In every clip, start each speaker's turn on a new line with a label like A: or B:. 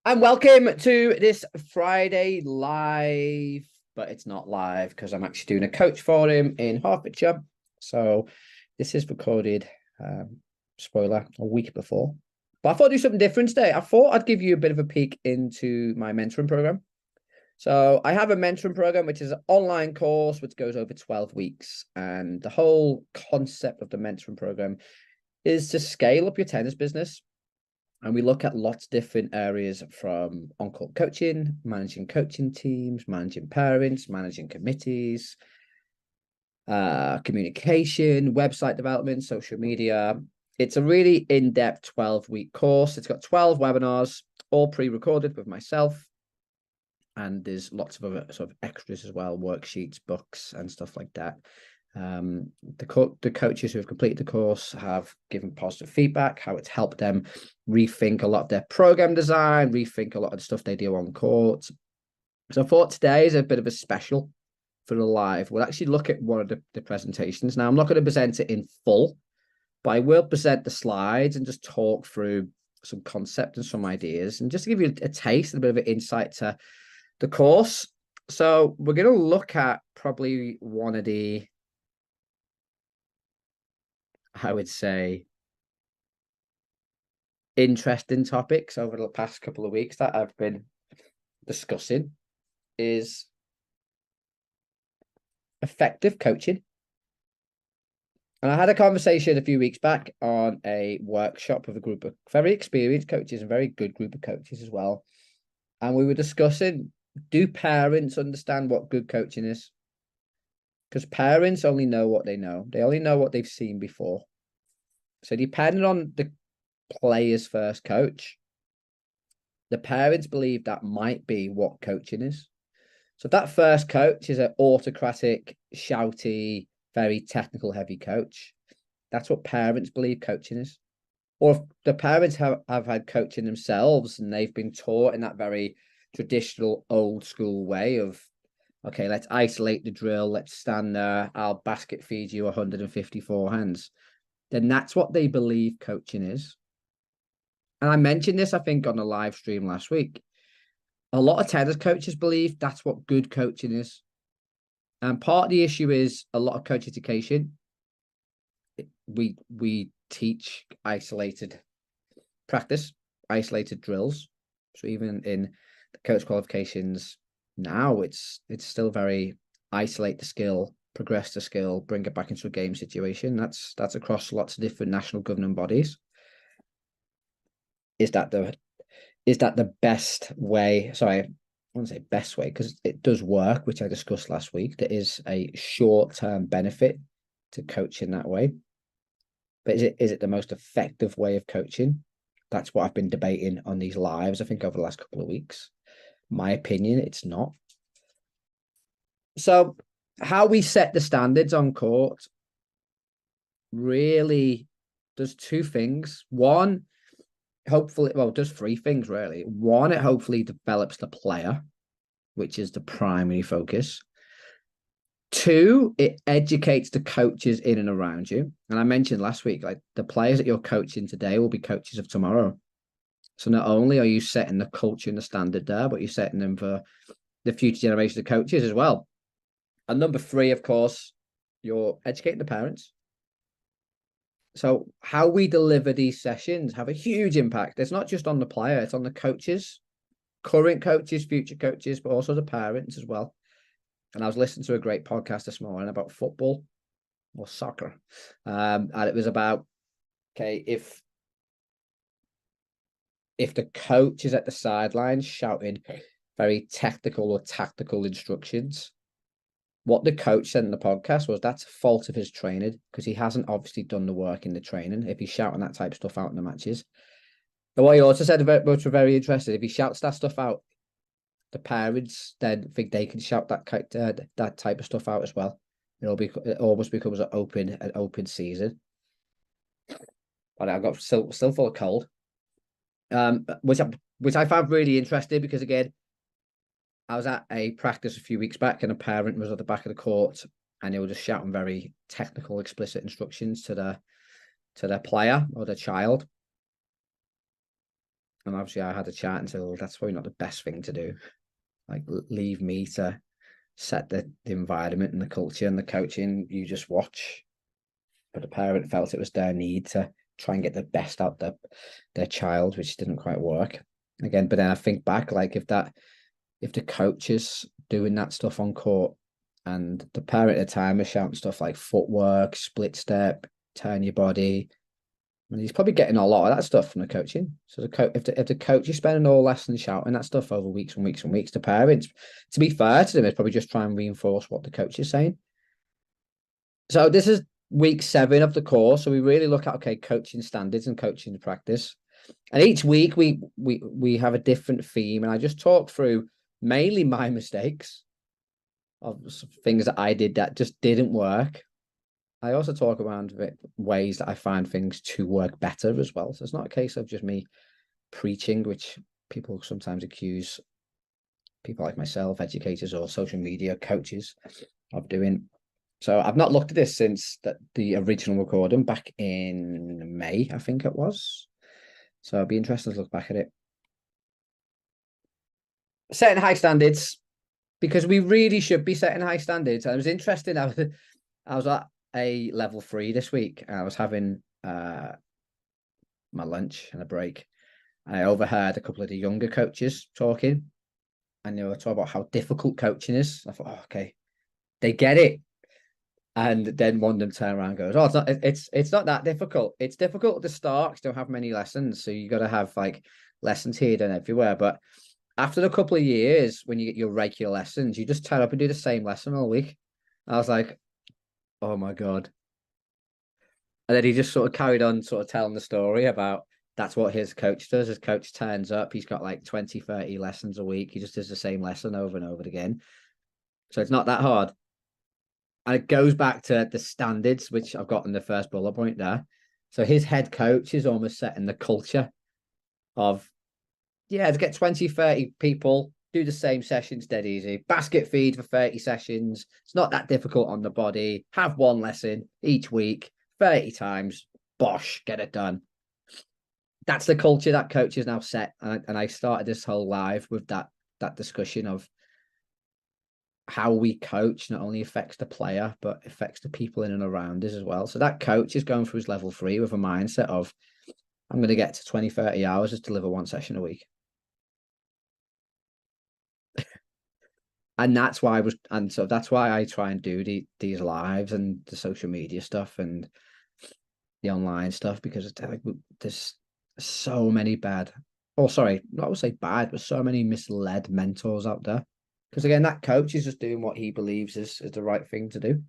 A: And welcome to this Friday live, but it's not live because I'm actually doing a coach forum in Hertfordshire. So this is recorded, spoiler, a week before. But I thought I'd do something different today. I thought I'd give you a bit of a peek into my mentoring program. So I have a mentoring program, which is an online course which goes over 12 weeks. And the whole concept of the mentoring program is to scale up your tennis business. And we look at lots of different areas from on-court coaching, managing coaching teams, managing parents, managing committees, communication, website development, social media. It's a really in-depth 12-week course. It's got 12 webinars, all pre-recorded with myself. And there's lots of other sort of extras as well, worksheets, books, and stuff like that. The coaches who have completed the course have given positive feedback, how it's helped them rethink a lot of their program design, rethink a lot of the stuff they do on court. So I thought today is a bit of a special for the live. We'll actually look at one of the presentations. Now, I'm not going to present it in full, but I will present the slides and just talk through some concept and some ideas, and just to give you a taste and a bit of an insight to the course. So we're going to look at probably one of the, I would say, interesting topics over the past couple of weeks that I've been discussing is effective coaching. And I had a conversation a few weeks back on a workshop with a group of very experienced coaches and very good group of coaches as well. And we were discussing, do parents understand what good coaching is? Because parents only know what they know. They only know what they've seen before. So depending on the player's first coach, the parents believe that might be what coaching is. So if that first coach is an autocratic, shouty, very technical heavy coach, that's what parents believe coaching is. Or if the parents have had coaching themselves and they've been taught in that very traditional old school way of, okay, let's isolate the drill, let's stand there, I'll basket feed you 154 hands, then that's what they believe coaching is. And I mentioned this, I think, on a live stream last week. A lot of tennis coaches believe that's what good coaching is. And part of the issue is a lot of coach education. We teach isolated practice, isolated drills. So even in the coach qualifications now, it's still very isolate the skill, progress the skill, bring it back into a game situation. That's across lots of different national governing bodies. Is that the best way? Sorry, I won't say best way because it does work, which I discussed last week. There is a short-term benefit to coaching that way. But is it the most effective way of coaching? That's what I've been debating on these lives, I think, over the last couple of weeks. My opinion, it's not. So how we set the standards on court really does two things. One, hopefully, well, does three things really. One, it hopefully develops the player, which is the primary focus. Two, it educates the coaches in and around you. And I mentioned last week, like the players that you're coaching today will be coaches of tomorrow. So not only are you setting the culture and the standard there, but you're setting them for the future generation of coaches as well. And number three, of course, you're educating the parents. So how we deliver these sessions have a huge impact. It's not just on the player, it's on the coaches, current coaches, future coaches, but also the parents as well. And I was listening to a great podcast this morning about football or soccer. And it was about, okay, if the coach is at the sidelines shouting very technical or tactical instructions, what the coach said in the podcast was that's a fault of his training because he hasn't obviously done the work in the training if he's shouting that type of stuff out in the matches. But what he also said, which were very interested, if he shouts that stuff out, the parents then think they can shout that type of stuff out as well. It almost becomes an open season. But I got still full of cold. Which I found really interesting because again, I was at a practice a few weeks back and a parent was at the back of the court and they were just shouting very technical, explicit instructions to their player or their child. And obviously I had a chat and said, well, that's probably not the best thing to do. Like, leave me to set the environment and the culture and the coaching. You just watch. But the parent felt it was their need to try and get the best out of their child, which didn't quite work. Again, but then I think back, like if the coach is doing that stuff on court and the parent at the time is shouting stuff like footwork, split step, turn your body, and he's probably getting a lot of that stuff from the coaching. So if the coach is spending all lesson shouting that stuff over weeks and weeks and weeks, the parents, to be fair to them, is probably just try and reinforce what the coach is saying. So this is week 7 of the course. So we really look at, okay, coaching standards and coaching practice. And each week we have a different theme. And I just talk through mainly my mistakes of things that I did that just didn't work. I also talk around ways that I find things to work better as well. So it's not a case of just me preaching, which people sometimes accuse people like myself, educators or social media coaches, of doing. So I've not looked at this since the original recording back in May, I think it was. So I'd be interested to look back at it. Setting high standards, because we really should be setting high standards. And it was interesting. I was at a level 3 this week. I was having my lunch and a break. And I overheard a couple of the younger coaches talking. And they were talking about how difficult coaching is. I thought, oh, okay, they get it. And then one of them turn around and goes, oh, it's not that difficult. It's difficult at the start because you don't have many lessons. So you got to have like lessons here and everywhere. But after a couple of years, when you get your regular lessons, you just turn up and do the same lesson all week. I was like, oh my God. And then he just sort of carried on sort of telling the story about that's what his coach does. His coach turns up, he's got like 20, 30 lessons a week. He just does the same lesson over and over again. So it's not that hard. And it goes back to the standards, which I've got in the first bullet point there. So his head coach is almost setting the culture of, yeah, to get 20, 30 people, do the same sessions dead easy. Basket feed for 30 sessions. It's not that difficult on the body. Have one lesson each week, 30 times. Bosh, get it done. That's the culture that coach is now set. And I started this whole live with that discussion of how we coach not only affects the player, but affects the people in and around us as well. So that coach is going through his level 3 with a mindset of, I'm going to get to 20, 30 hours to deliver one session a week. And that's why that's why I try and do these lives and the social media stuff and the online stuff, because like, there's so many bad, I would say bad, but so many misled mentors out there. Because again, that coach is just doing what he believes is the right thing to do.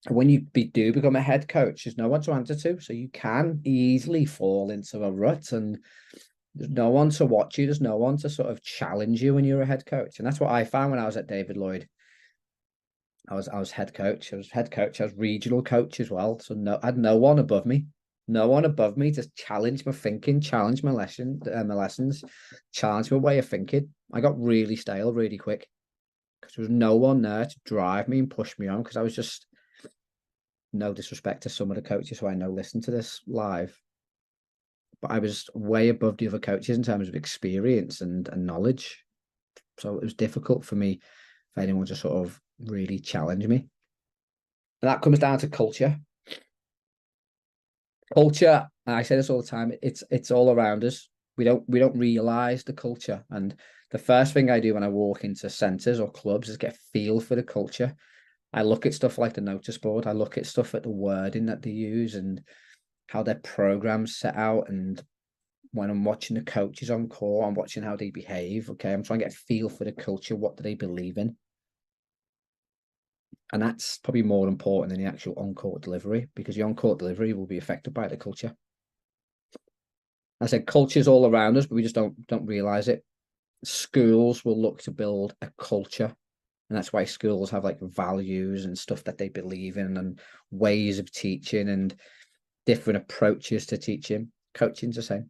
A: And when you do become a head coach, there's no one to answer to. So you can easily fall into a rut and there's no one to watch you. There's no one to sort of challenge you when you're a head coach. And that's what I found when I was at David Lloyd. I was head coach. I was regional coach as well. So I had no one above me. No one above me to challenge my thinking, challenge my lessons, challenge my way of thinking. I got really stale really quick because there was no one there to drive me and push me on, because I was just, no disrespect to some of the coaches who I know listen to this live, but I was way above the other coaches in terms of experience and knowledge. So it was difficult for me for anyone to sort of really challenge me. And that comes down to culture. Culture, I say this all the time, it's all around us. We don't realize the culture. And the first thing I do when I walk into centers or clubs is get a feel for the culture. I look at stuff like the notice board. I look at stuff at the wording that they use and how their programs set out. And when I'm watching the coaches on court, I'm watching how they behave. Okay, I'm trying to get a feel for the culture. What do they believe in? And that's probably more important than the actual on-court delivery, because the on-court delivery will be affected by the culture. I said culture's all around us, but we just don't realize it. Schools will look to build a culture, and that's why schools have like values and stuff that they believe in and ways of teaching and different approaches to teaching. Coaching's the same.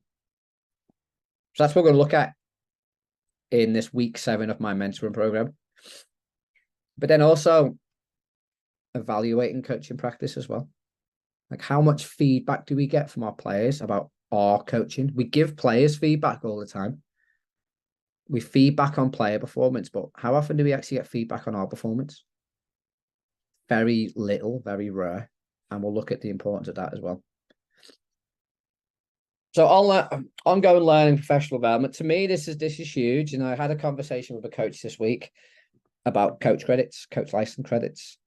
A: So that's what we're going to look at in this week 7 of my mentoring program. But then also evaluating coaching practice as well. Like, how much feedback do we get from our players about our coaching. We give players feedback all the time. We feedback on player performance, but how often do we actually get feedback on our performance? Very little, very rare. And we'll look at the importance of that as well. So ongoing learning, professional development. To me, this is huge. You know, I had a conversation with a coach this week about coach credits, coach license credits.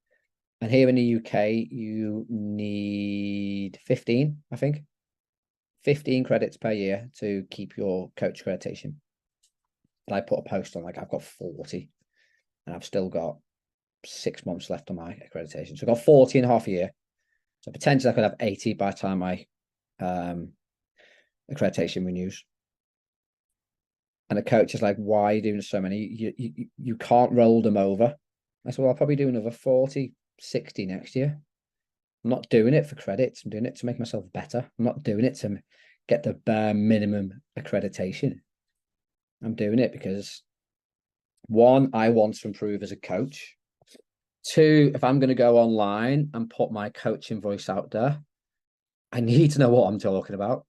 A: And here in the UK, you need 15, I think. 15 credits per year to keep your coach accreditation. And I put a post on, like, I've got 40 and I've still got 6 months left on my accreditation. So I've got 40 and a half a year. So potentially I could have 80 by the time my accreditation renews. And the coach is like, why are you doing so many? You can't roll them over. I said, well, I'll probably do another 40, 60 next year. I'm not doing it for credits. I'm doing it to make myself better. I'm not doing it to get the bare minimum accreditation. I'm doing it because, one, I want to improve as a coach. Two, if I'm going to go online and put my coaching voice out there, I need to know what I'm talking about.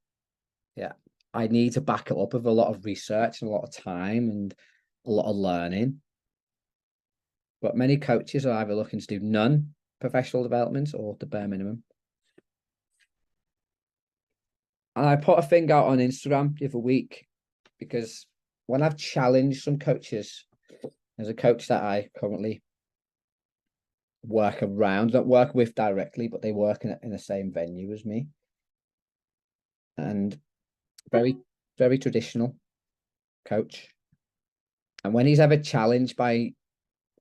A: Yeah. I need to back it up with a lot of research and a lot of time and a lot of learning. But many coaches are either looking to do none professional development or the bare minimum. And I put a thing out on Instagram the other week because when I've challenged some coaches, there's a coach that I currently work around, don't work with directly, but they work in the same venue as me. And very, very traditional coach. And when he's ever challenged by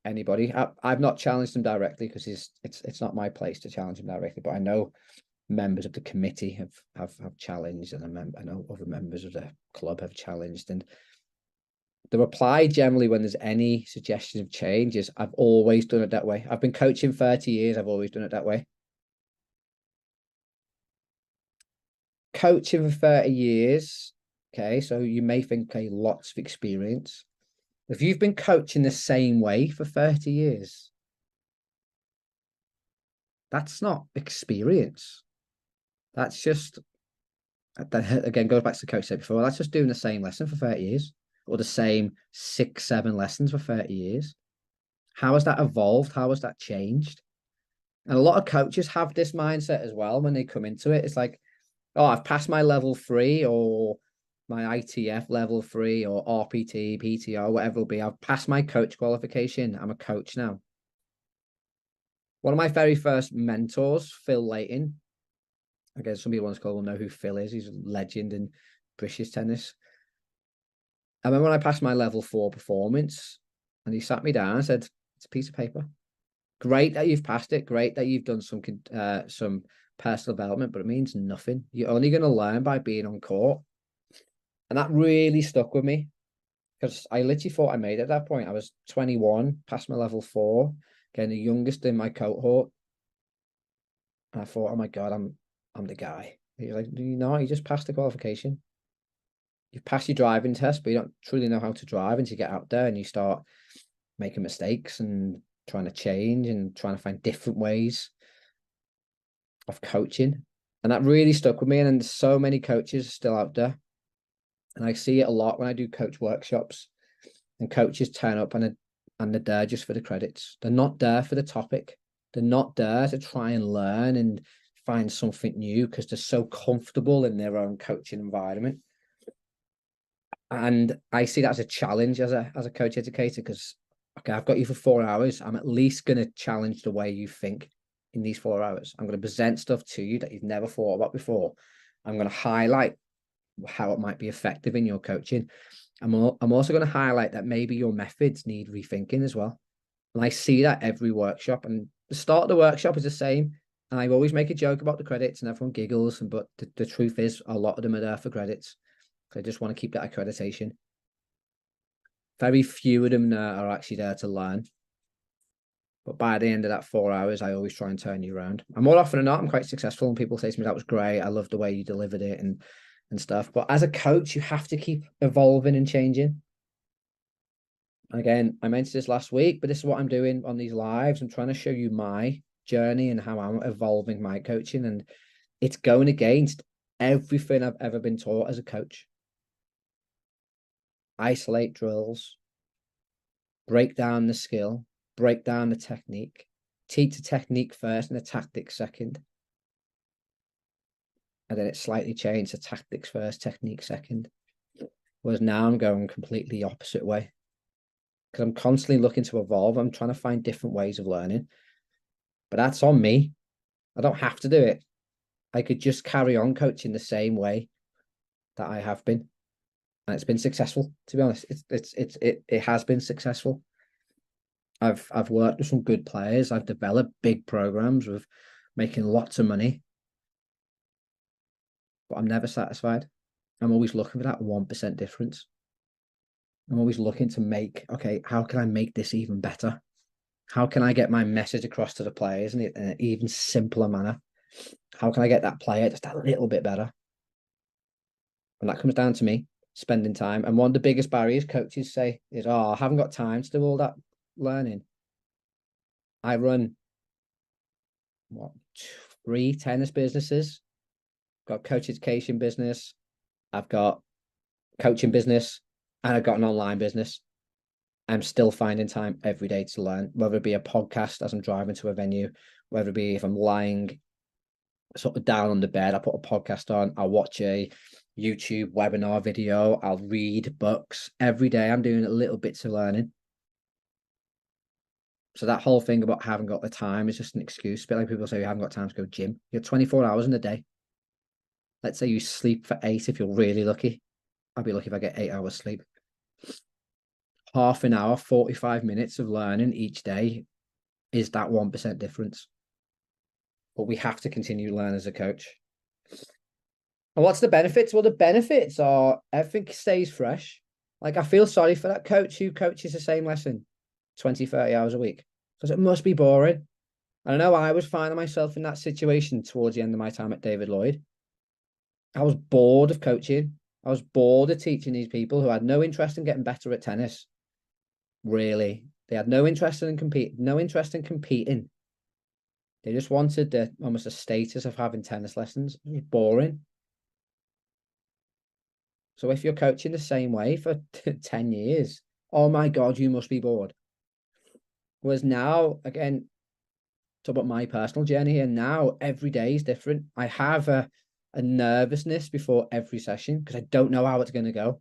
A: anybody, I've not challenged him directly because it's not my place to challenge him directly, but I know members of the committee have challenged, and I know other members of the club have challenged. And the reply generally when there's any suggestion of change is, I've always done it that way. I've been coaching 30 years. I've always done it that way. Coaching for 30 years. Okay. So you may think, okay, lots of experience. If you've been coaching the same way for 30 years, that's not experience. That's just, again, goes back to the coach said before, that's just doing the same lesson for 30 years or the same 6, 7 lessons for 30 years. How has that evolved? How has that changed? And a lot of coaches have this mindset as well when they come into it. It's like, oh, I've passed my level 3 or my ITF level 3 or RPT, PTO, whatever it'll be. I've passed my coach qualification. I'm a coach now. One of my very first mentors, Phil Layton. Again, some people on this call will know who Phil is. He's a legend in British tennis. I remember when I passed my level 4 performance and he sat me down and said, it's a piece of paper. Great that you've passed it. Great that you've done some personal development, but it means nothing. You're only going to learn by being on court. And that really stuck with me because I literally thought I made it at that point. I was 21, passed my level 4, again, the youngest in my cohort. And I thought, oh my God, I'm the guy. He's like, you just passed the qualification. You've passed your driving test, but you don't truly know how to drive until you get out there and you start making mistakes and trying to change and trying to find different ways of coaching. And that really stuck with me. And there's so many coaches still out there. And I see it a lot when I do coach workshops and coaches turn up and they're there just for the credits. They're not there for the topic. They're not there to try and learn and find something new because they're so comfortable in their own coaching environment. And I see that as a challenge as a coach educator because, okay, I've got you for 4 hours. I'm at least going to challenge the way you think in these 4 hours. I'm going to present stuff to you that you've never thought about before. I'm going to highlight how it might be effective in your coaching. I'm also going to highlight that maybe your methods need rethinking as well. And I see that every workshop, and the start of the workshop is the same. And I always make a joke about the credits and everyone giggles, but the truth is a lot of them are there for credits. I just want to keep that accreditation. Very few of them are actually there to learn. But by the end of that 4 hours, I always try and turn you around. And more often than not, I'm quite successful. And people say to me, that was great. I love the way you delivered it and stuff. But as a coach, you have to keep evolving and changing. Again, I mentioned this last week, but this is what I'm doing on these lives. I'm trying to show you my journey and how I'm evolving my coaching. And it's going against everything I've ever been taught as a coach. Isolate drills, break down the skill, break down the technique, teach the technique first and the tactics second. And then it slightly changed to tactics first, technique second. Whereas now I'm going completely the opposite way. Because I'm constantly looking to evolve. I'm trying to find different ways of learning. But that's on me. I don't have to do it. I could just carry on coaching the same way that I have been. And it's been successful, to be honest. It has been successful. I've worked with some good players. I've developed big programs with making lots of money. But I'm never satisfied. I'm always looking for that 1% difference. I'm always looking to make, okay, how can I make this even better? How can I get my message across to the players in an even simpler manner? How can I get that player just a little bit better? And that comes down to me spending time. And one of the biggest barriers coaches say is, oh, I haven't got time to do all that learning. I run, what, 3 tennis businesses. Got coach education business. I've got coaching business, and I've got an online business. I'm still finding time every day to learn, whether it be a podcast as I'm driving to a venue, whether it be if I'm lying sort of down on the bed, I put a podcast on, I'll watch a YouTube webinar video, I'll read books. Every day I'm doing a little bits of learning. So that whole thing about having got the time is just an excuse. A bit like people say you haven't got time to go gym. You have 24 hours in a day. Let's say you sleep for 8 if you're really lucky. I'd be lucky if I get 8 hours sleep. Half an hour, 45 minutes of learning each day is that 1% difference. But we have to continue to learn as a coach. And what's the benefits? Well, the benefits are everything stays fresh. Like, I feel sorry for that coach who coaches the same lesson 20, 30 hours a week, because it must be boring. I know I was finding myself in that situation towards the end of my time at David Lloyd. I was bored of coaching. I was bored of teaching these people who had no interest in getting better at tennis. Really, they had no interest in competing. They just wanted almost a status of having tennis lessons. It was boring. So if you're coaching the same way for 10 years, oh my God, you must be bored. Whereas now, again, talk about my personal journey here. Now, every day is different. I have a nervousness before every session because I don't know how it's going to go.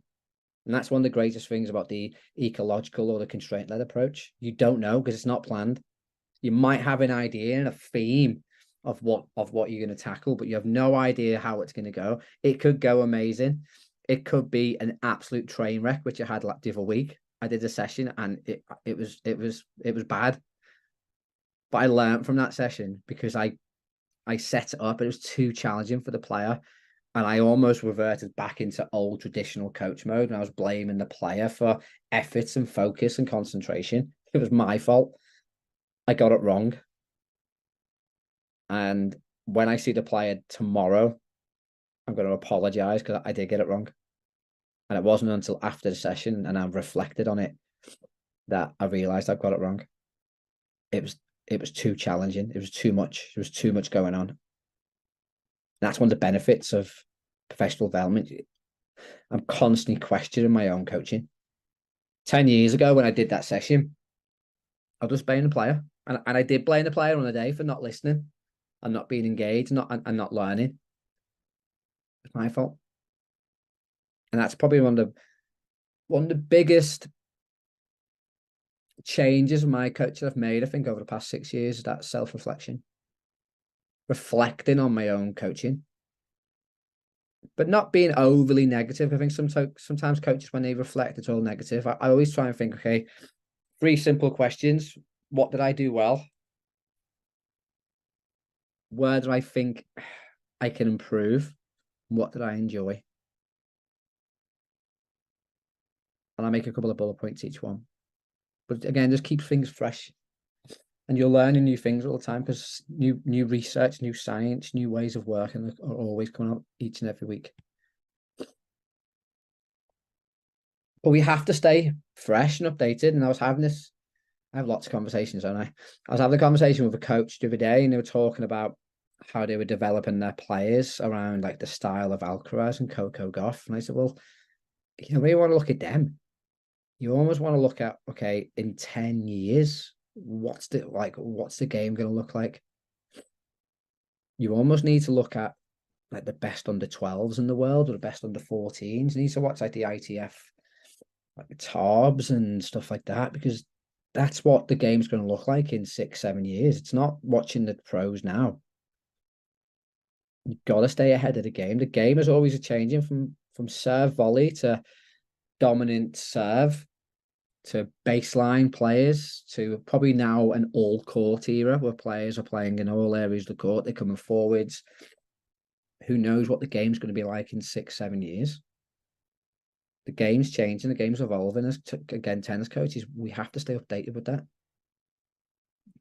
A: And that's one of the greatest things about the ecological or the constraint-led approach. You don't know because it's not planned. You might have an idea and a theme of what you're going to tackle, but you have no idea how it's going to go. It could go amazing. It could be an absolute train wreck, which I had like the other week. I did a session and it was bad. But I learned from that session because I set it up. It was too challenging for the player. And I almost reverted back into old traditional coach mode. And I was blaming the player for efforts and focus and concentration. It was my fault. I got it wrong. And when I see the player tomorrow, I'm going to apologize because I did get it wrong. And it wasn't until after the session and I've reflected on it that I realized I've got it wrong. It was too challenging. It was too much. There was too much going on. That's one of the benefits of professional development. I'm constantly questioning my own coaching. 10 years ago when I did that session, I was just blaming the player. And I did blame the player on the day for not listening and not being engaged and not learning. It's my fault. And that's probably one of the biggest changes my coach I've made, I think, over the past 6 years, is that self-reflection. Reflecting on my own coaching. But not being overly negative. I think sometimes coaches, when they reflect, it's all negative. I always try and think, okay, 3 simple questions. What did I do well? Where do I think I can improve? What did I enjoy? And I make a couple of bullet points each one. But again, just keep things fresh. And you're learning new things all the time because new research, new science, new ways of working are always coming up each and every week. But we have to stay fresh and updated. And I have lots of conversations, don't I? I was having a conversation with a coach the other day, and they were talking about how they were developing their players around like the style of Alcaraz and Coco Gauff. And I said, well, you know, you want to look at them. You almost want to look at, okay, in 10 years, what's the game going to look like? You almost need to look at like the best under 12s in the world or the best under 14s. You need to watch like the ITF, like the Tarbs and stuff like that, because that's what the game's going to look like in 6, 7 years. It's not watching the pros now. You've got to stay ahead of the game. The game is always changing from serve volley to dominant serve to baseline players to probably now an all court era where players are playing in all areas of the court. They're coming forwards. Who knows what the game's going to be like in 6, 7 years? The game's changing, the game's evolving. As again, tennis coaches, we have to stay updated with that.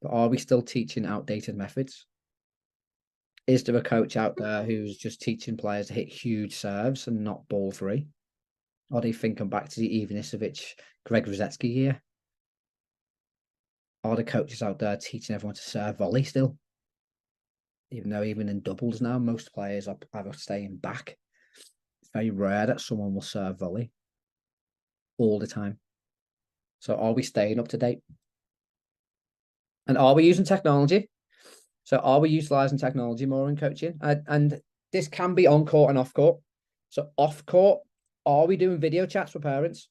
A: But are we still teaching outdated methods? Is there a coach out there who's just teaching players to hit huge serves and not ball three? Are they thinking back to the Ivanisevic, Greg Rosetsky year? Are the coaches out there teaching everyone to serve volley still? Even though even in doubles now, most players are either staying back. It's very rare that someone will serve volley all the time. So are we staying up to date? And are we using technology? So are we utilizing technology more in coaching? And this can be on court and off court. So off court, are we doing video chats with parents?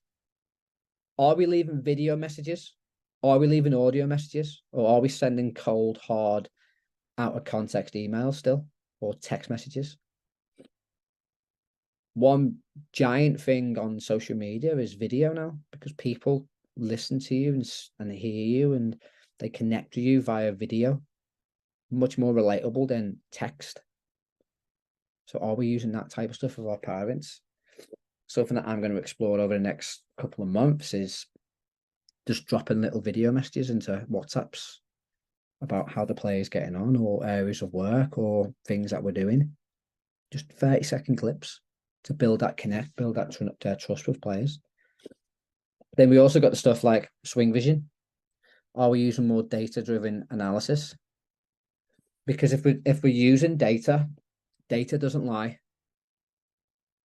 A: Are we leaving video messages? Are we leaving audio messages? Or are we sending cold, hard, out of context emails still? Or text messages? One giant thing on social media is video now, because people listen to you and hear you and they connect with you via video. Much more relatable than text. So are we using that type of stuff with our parents? Something that I'm going to explore over the next couple of months is just dropping little video messages into WhatsApps about how the player is getting on or areas of work or things that we're doing. Just 30-second clips to build that connect, build that trust with players. Then we also got the stuff like swing vision. Are we using more data-driven analysis? Because if we're using data, data doesn't lie.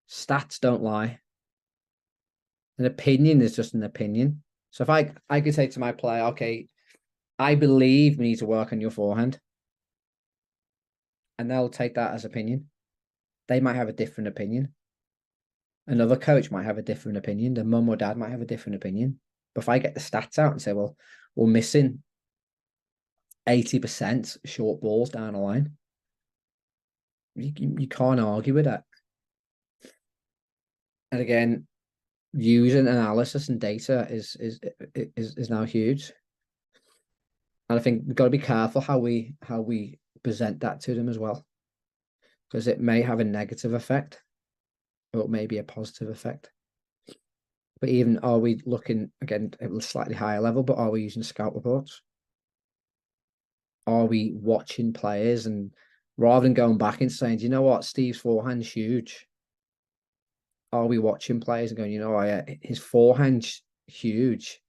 A: Stats don't lie. An opinion is just an opinion. So if I could say to my player, okay, I believe we need to work on your forehand, and they'll take that as opinion. They might have a different opinion. Another coach might have a different opinion. The mum or dad might have a different opinion. But if I get the stats out and say, well, we're missing 80% short balls down the line, you can't argue with that. And again, using analysis and data is now huge. And I think we've got to be careful how we present that to them as well, because it may have a negative effect or it may be a positive effect. But even, are we looking, again, at a slightly higher level, but are we using scout reports? Are we watching players, and rather than going back and saying, do you know what, Steve's forehand's huge? Are we watching players and going, you know, his forehand's huge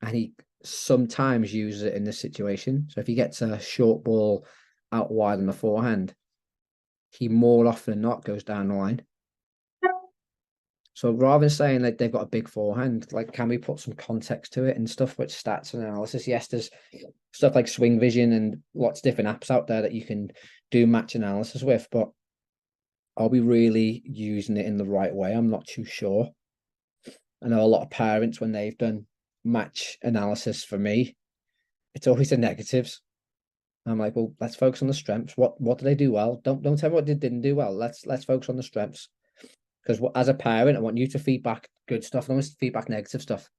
A: and he sometimes uses it in this situation. So if he gets a short ball out wide on the forehand, he more often than not goes down the line. So rather than saying that they've got a big forehand, like, can we put some context to it and stuff with stats and analysis? Yes, there's stuff like Swing Vision and lots of different apps out there that you can do match analysis with, but are we really using it in the right way? I'm not too sure. I know a lot of parents, when they've done match analysis for me, it's always the negatives. I'm like, well, let's focus on the strengths. What do they do well? Don't tell me what they didn't do well. Let's focus on the strengths. Because as a parent, I want you to feedback good stuff. I want to feedback negative stuff.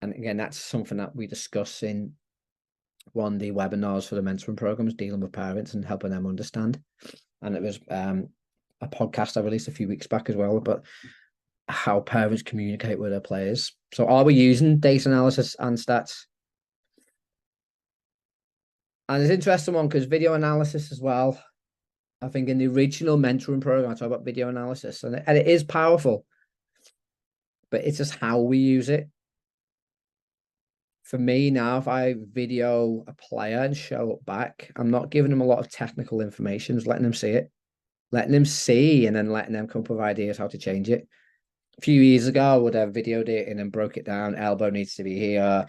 A: And again, that's something that we discuss in one of the webinars for the mentoring programs, dealing with parents and helping them understand. And it was a podcast I released a few weeks back as well, but how parents communicate with their players. So are we using data analysis and stats? And it's an interesting one because video analysis as well. I think in the original mentoring program, I talk about video analysis, and it is powerful, but it's just how we use it. for me now, if I video a player and show it back, I'm not giving them a lot of technical information, just letting them see it, letting them see, and then letting them come up with ideas how to change it. A few years ago, I would have videoed it and then broke it down. Elbow needs to be here.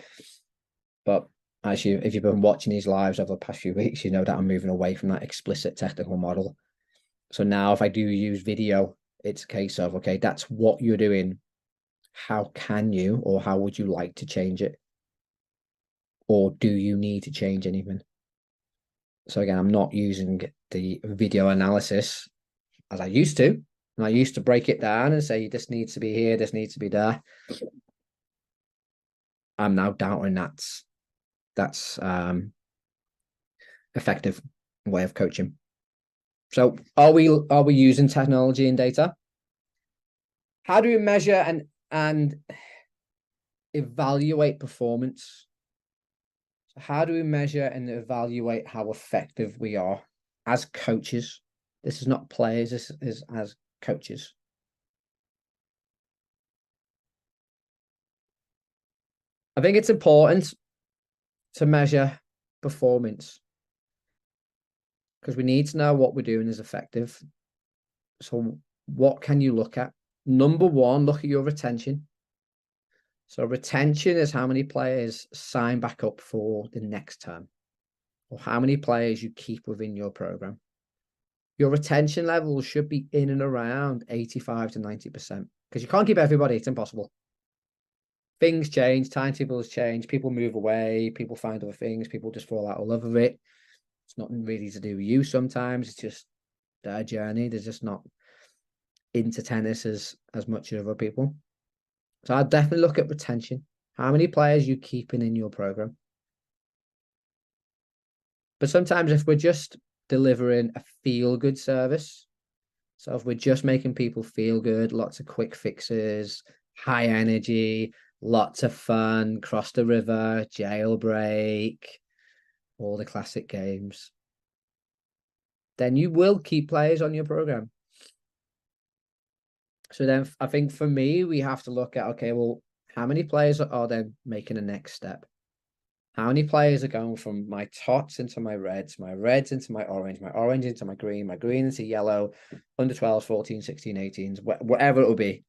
A: But as if you've been watching these lives over the past few weeks, you know that I'm moving away from that explicit technical model. So now if I do use video, it's a case of, okay, that's what you're doing. How can you, or how would you like to change it? Or do you need to change anything? So again, I'm not using the video analysis as I used to. And I used to break it down and say, this needs to be here, this needs to be there. I'm now doubting that's effective way of coaching. So are we using technology and data? How do we measure and evaluate performance? So how do we measure and evaluate how effective we are as coaches? This is not players, this is as coaches. I think it's important to measure performance because we need to know what we're doing is effective. So what can you look at? Number one, look at your retention. So retention is how many players sign back up for the next term, or how many players you keep within your program. Your retention levels should be in and around 85 to 90% because you can't keep everybody. It's impossible. Things change, timetables change, people move away, people find other things, people just fall out of love with it. It's not really to do with you sometimes. It's just their journey. They're just not into tennis as much as other people. So I'd definitely look at retention. How many players you keeping in your program? But sometimes if we're just delivering a feel-good service, so if we're just making people feel good, lots of quick fixes, high energy, lots of fun, cross the river, jailbreak, all the classic games, then you will keep players on your program. So then I think for me, we have to look at, okay, well, how many players are then making a next step? How many players are going from my tots into my reds into my orange into my green into yellow, under 12s, 14, 16, 18s, whatever it will be.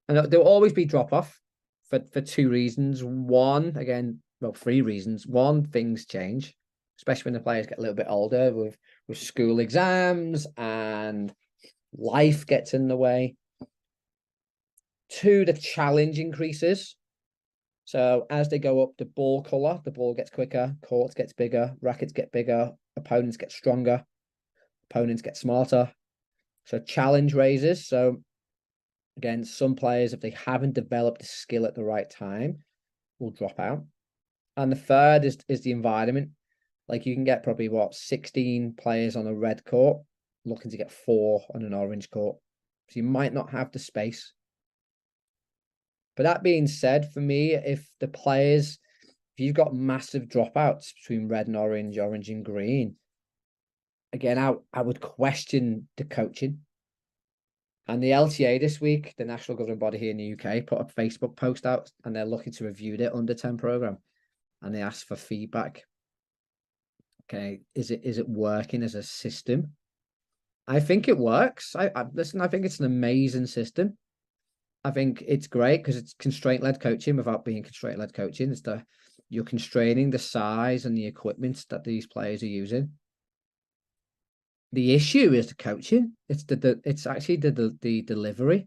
A: And there'll always be drop off for two reasons. One, again, well, three reasons. One, things change, especially when the players get a little bit older with school exams and life gets in the way. Two, the challenge increases. So as they go up, the ball color, the ball gets quicker, court gets bigger, rackets get bigger, opponents get stronger, opponents get smarter. So challenge raises. So again, some players, if they haven't developed the skill at the right time, will drop out. And the third is the environment. Like you can get probably 16 players on a red court, looking to get 4 on an orange court. So you might not have the space. But that being said, for me, if you've got massive dropouts between red and orange, orange and green, again, I would question the coaching. And the LTA this week, the national governing body here in the UK, put a Facebook post out and they're looking to review their under 10 program. And they asked for feedback. Okay, is it working as a system? I think it works. I think it's an amazing system. I think it's great because it's constraint-led coaching without being constraint-led coaching. You're constraining the size and the equipment that these players are using. The issue is the coaching. It's actually the delivery.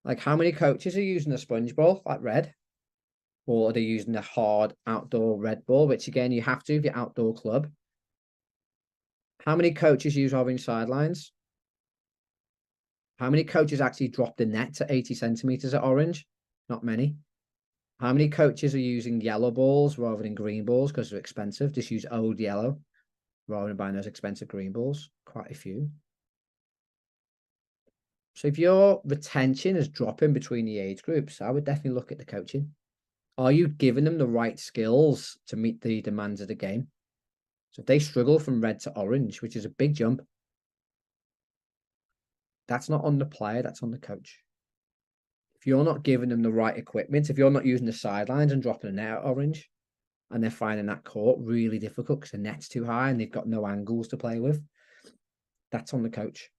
A: Like how many coaches are using a sponge ball like red? Or are they using a hard outdoor red ball, which again, you have to if you're outdoor club. How many coaches use orange sidelines? How many coaches actually drop the net to 80 centimeters at orange? Not many. How many coaches are using yellow balls rather than green balls because they're expensive? Just use old yellow rather than buying those expensive green balls. Quite a few. So if your retention is dropping between the age groups, I would definitely look at the coaching. Are you giving them the right skills to meet the demands of the game? So if they struggle from red to orange, which is a big jump, that's not on the player, that's on the coach. if you're not giving them the right equipment, if you're not using the sidelines and dropping a net at orange, and they're finding that court really difficult because the net's too high and they've got no angles to play with, that's on the coach.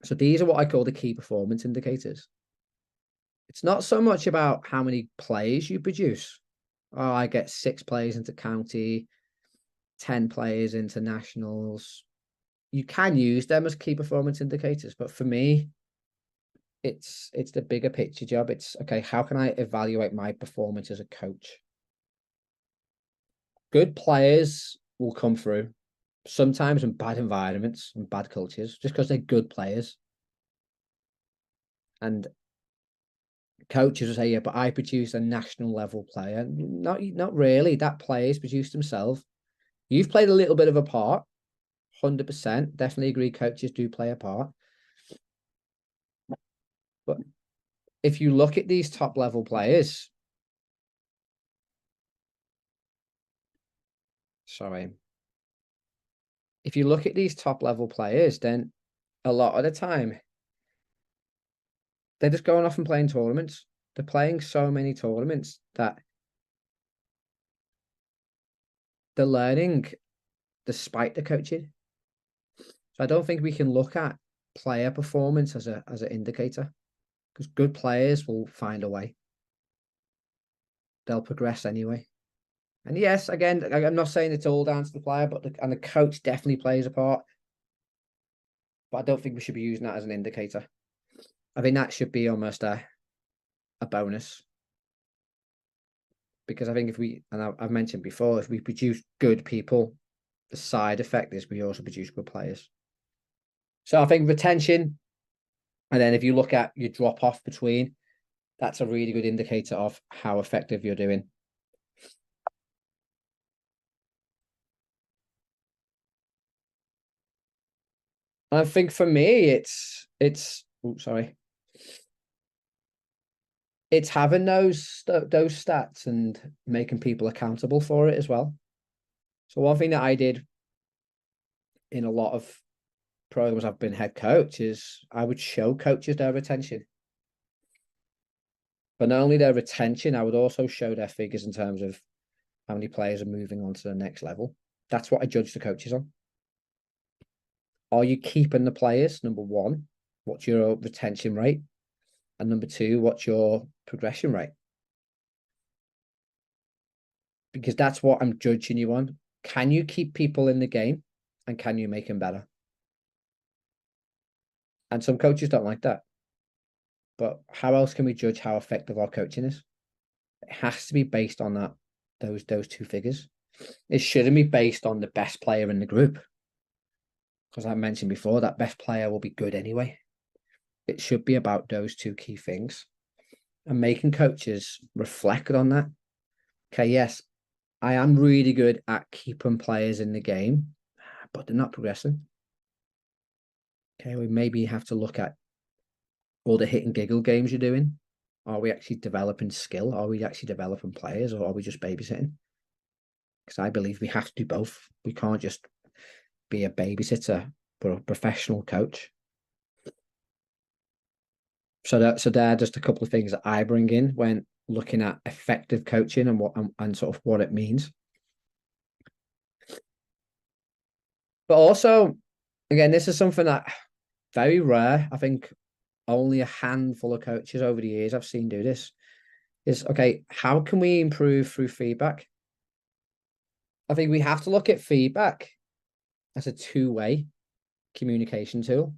A: So these are what I call the key performance indicators. It's not so much about how many plays you produce. Oh, I get 6 players into county, 10 players into nationals. You can use them as key performance indicators, but for me, it's the bigger picture job. It's okay, how can I evaluate my performance as a coach? Good players will come through, sometimes in bad environments and bad cultures, just because they're good players. And coaches will say, yeah, but I produce a national level player. Not really. That player's produced himself. You've played a little bit of a part, 100%. Definitely agree coaches do play a part. But if you look at these top level players, if you look at these top level players, then a lot of the time, they're just going off and playing tournaments. They're playing so many tournaments that they're learning despite the coaching. So I don't think we can look at player performance as an indicator, because good players will find a way. They'll progress anyway. And yes, again, I'm not saying it's all down to the player, but the coach definitely plays a part. But I don't think we should be using that as an indicator. I think that should be almost a bonus. Because I think if we, and I've mentioned before, if we produce good people, the side effect is we also produce good players. So I think retention, and then if you look at your drop off between, that's a really good indicator of how effective you're doing. And I think for me, it's it's having those stats and making people accountable for it as well. So one thing that I did in a lot of programs I've been head coach is I would show coaches their retention. But not only their retention, I would also show their figures in terms of how many players are moving on to the next level. That's what I judge the coaches on. Are you keeping the players? Number one, what's your retention rate? And number two, what's your progression rate? Because that's what I'm judging you on. Can you keep people in the game and can you make them better? And some coaches don't like that. But how else can we judge how effective our coaching is? It has to be based on those two figures. It shouldn't be based on the best player in the group. Because I mentioned before, that best player will be good anyway. It should be about those two key things. And making coaches reflect on that. Okay, yes, I am really good at keeping players in the game, but they're not progressing. Okay, we maybe have to look at all the hit and giggle games you're doing. Are we actually developing skill? Are we actually developing players, or are we just babysitting? Because I believe we have to do both. We can't just be a babysitter, but a professional coach. So there are just a couple of things that I bring in when looking at effective coaching and what and sort of what it means. But also, again, this is something that very rare. I think only a handful of coaches over the years I've seen do this. Is okay, how can we improve through feedback? I think we have to look at feedback as a two-way communication tool.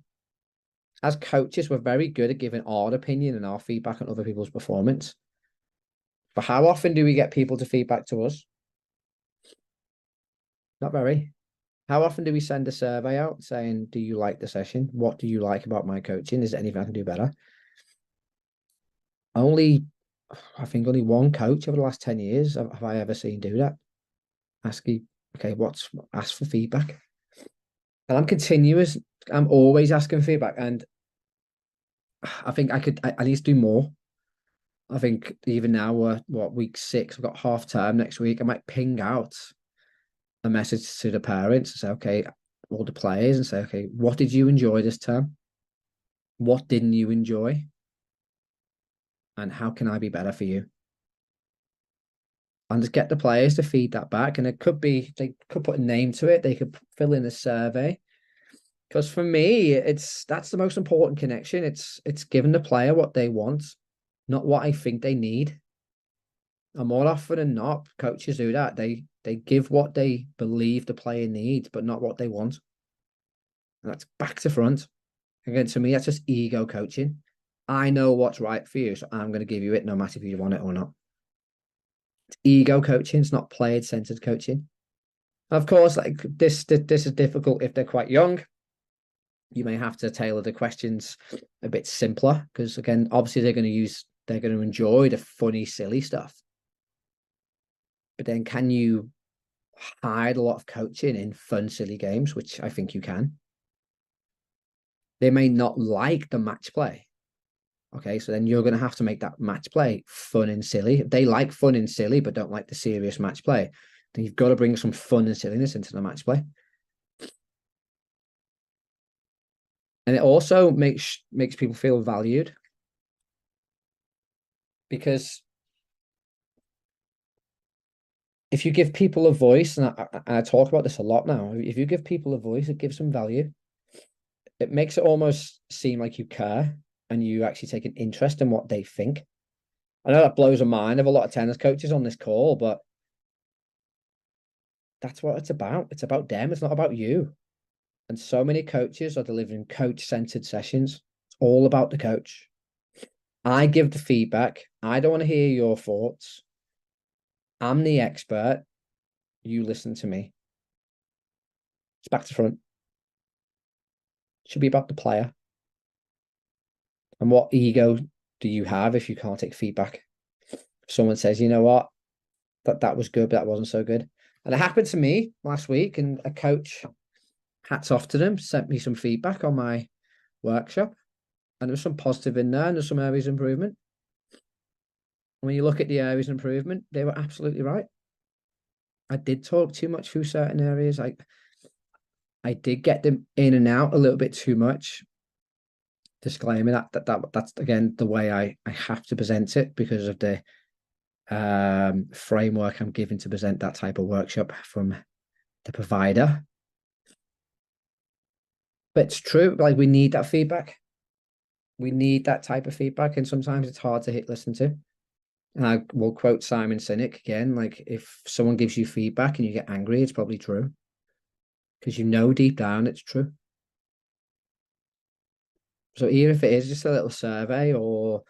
A: As coaches, we're very good at giving our opinion and our feedback on other people's performance. But how often do we get people to feedback to us? Not very. How often do we send a survey out saying, do you like the session? What do you like about my coaching? Is there anything I can do better? I think only one coach over the last 10 years have I ever seen do that. Asking, okay, ask for feedback. And I'm always asking feedback. And I think I need to do more. I think even now we're week 6, we've got half term next week. I might ping out a message to the parents and say, okay, all the players, and say, okay, what did you enjoy this term? What didn't you enjoy? and how can I be better for you? And just get the players to feed that back. And it could be, they could put a name to it. They could fill in a survey. Because for me, that's the most important connection. It's giving the player what they want, not what I think they need. And more often than not, coaches do that. They give what they believe the player needs, but not what they want. And that's back to front. Again, to me, that's just ego coaching. I know what's right for you, so I'm going to give you it no matter if you want it or not. It's ego coaching. It's not player-centered coaching. Of course, like this is difficult if they're quite young. You may have to tailor the questions a bit simpler because, again, obviously they're going to enjoy the funny, silly stuff. But then can you hide a lot of coaching in fun, silly games, which I think you can? They may not like the match play. Okay, so then you're going to have to make that match play fun and silly. If they like fun and silly, but don't like the serious match play, then you've got to bring some fun and silliness into the match play. And it also makes people feel valued because if you give people a voice, and I talk about this a lot now, if you give people a voice, it gives them value. It makes it almost seem like you care and you actually take an interest in what they think. I know that blows a mind of a lot of tennis coaches on this call, but that's what it's about. It's about them. It's not about you. And so many coaches are delivering coach-centered sessions. It's all about the coach. I give the feedback. I don't want to hear your thoughts. I'm the expert. You listen to me. It's back to front. It should be about the player. And what ego do you have if you can't take feedback? If someone says, you know what, that was good, but that wasn't so good. And it happened to me last week, and a coach, hats off to them, sent me some feedback on my workshop. And there was some positive in there, and there's some areas of improvement. When you look at the areas of improvement, they were absolutely right. I did talk too much through certain areas. I did get them in and out a little bit too much. Disclaimer that's again the way I have to present it because of the framework I'm given to present that type of workshop from the provider. But it's true, like we need that feedback. We need that type of feedback, and sometimes it's hard to listen to. And I will quote Simon Sinek again, like if someone gives you feedback and you get angry, it's probably true. Because you know deep down it's true. So even if it is just a little survey or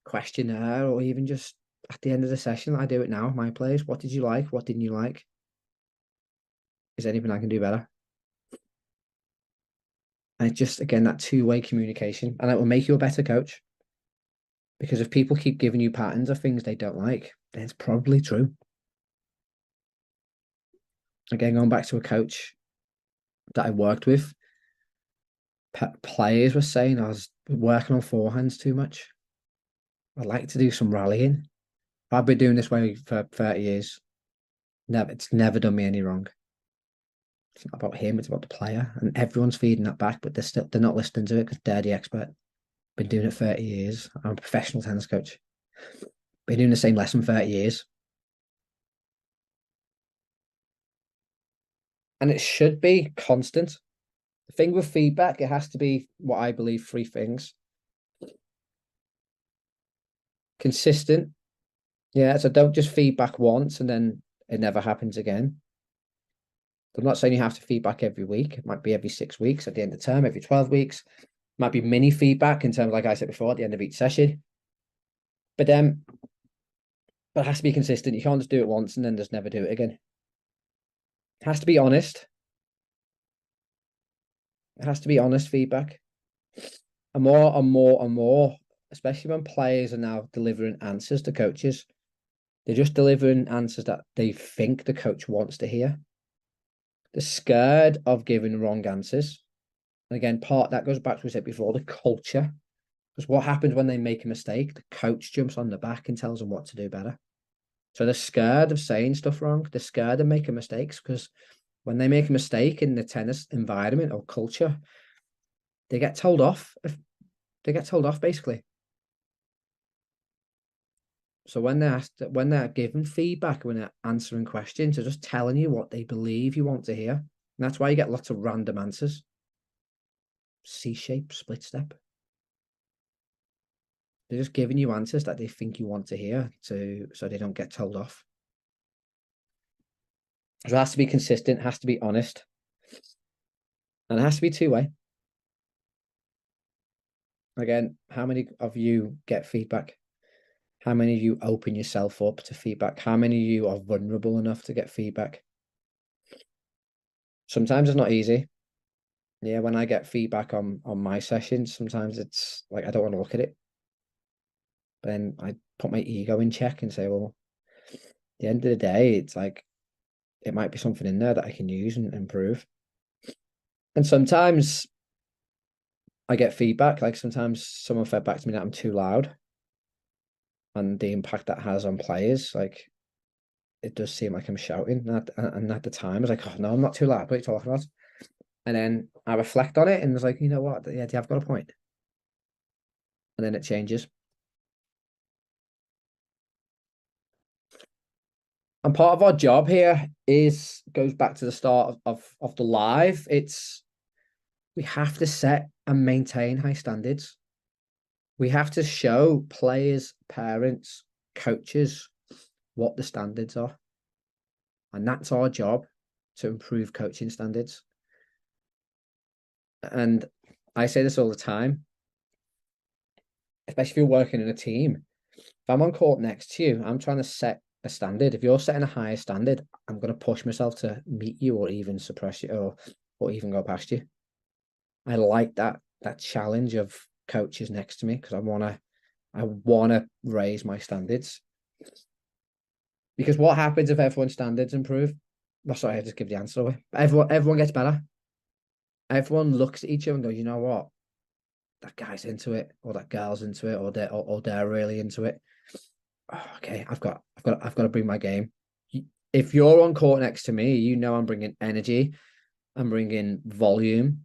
A: questionnaire, or even just at the end of the session, I do it now, my players. What did you like? What didn't you like? Is there anything I can do better? And it's just, again, that two-way communication. And it will make you a better coach. Because if people keep giving you patterns of things they don't like, then it's probably true. Again, going back to a coach that I worked with, players were saying I was working on forehands too much. I'd like to do some rallying. I've been doing this way for 30 years. It's never done me any wrong. It's not about him, it's about the player. And everyone's feeding that back, but they're not listening to it because they're the expert. Been doing it 30 years. I'm a professional tennis coach. Been doing the same lesson 30 years. And it should be constant. The thing with feedback, it has to be what I believe three things. Consistent. Yeah, so don't just feedback once and then it never happens again. I'm not saying you have to feedback every week. It might be every 6 weeks at the end of the term, every 12 weeks. It might be mini feedback in terms, like I said before, at the end of each session. But it has to be consistent. You can't just do it once and then just never do it again. It has to be honest. It has to be honest feedback. And more and more and more, especially when players are now delivering answers to coaches, they're just delivering answers that they think the coach wants to hear. They're scared of giving wrong answers. And again, part that goes back to what we said before, the culture. Because what happens when they make a mistake? The coach jumps on the back and tells them what to do better. So they're scared of saying stuff wrong. They're scared of making mistakes because when they make a mistake in the tennis environment or culture, they get told off. They get told off basically. So when they're asked, when they're given feedback, when they're answering questions, they're just telling you what they believe you want to hear. And that's why you get lots of random answers. C-shape, split step. They're just giving you answers that they think you want to hear so they don't get told off. So it has to be consistent, has to be honest. And it has to be two-way. Again, how many of you get feedback? How many of you open yourself up to feedback? How many of you are vulnerable enough to get feedback? Sometimes it's not easy. Yeah, when I get feedback on my sessions, sometimes it's like I don't want to look at it. But then I put my ego in check and say, well, at the end of the day, it's like it might be something in there that I can use and improve. And sometimes I get feedback, like sometimes someone fed back to me that I'm too loud, and the impact that has on players, like it does seem like I'm shouting. And at the time, I was like, oh no, I'm not too loud. What are you talking about? And then I reflect on it and it's like, you know what? Yeah, I've got a point. And then it changes. And part of our job here goes back to the start of the live. We have to set and maintain high standards. We have to show players, parents, coaches what the standards are. And that's our job, to improve coaching standards. And I say this all the time, especially if you're working in a team. If I'm on court next to you, I'm trying to set a standard. If you're setting a higher standard, I'm going to push myself to meet you or even suppress you or even go past you. I like that challenge of coaches next to me because I wanna raise my standards. Because what happens if everyone's standards improve? Well, sorry, I just give the answer away. Everyone gets better. Everyone looks at each other and goes, you know what? That guy's into it, or that girl's into it, or they're really into it. Oh, okay, I've got to bring my game. If you're on court next to me, you know I'm bringing energy, I'm bringing volume,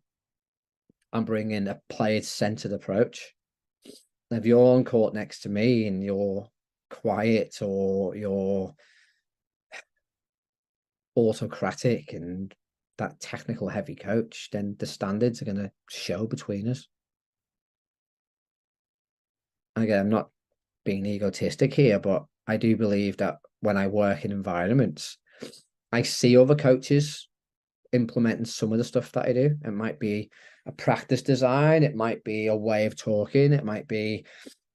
A: I'm bringing a player-centered approach. If you're on court next to me and you're quiet or you're autocratic and that technical heavy coach, then the standards are going to show between us. Again, I'm not being egotistic here, but I do believe that when I work in environments, I see other coaches implementing some of the stuff that I do. It might be a practice design, it might be a way of talking, it might be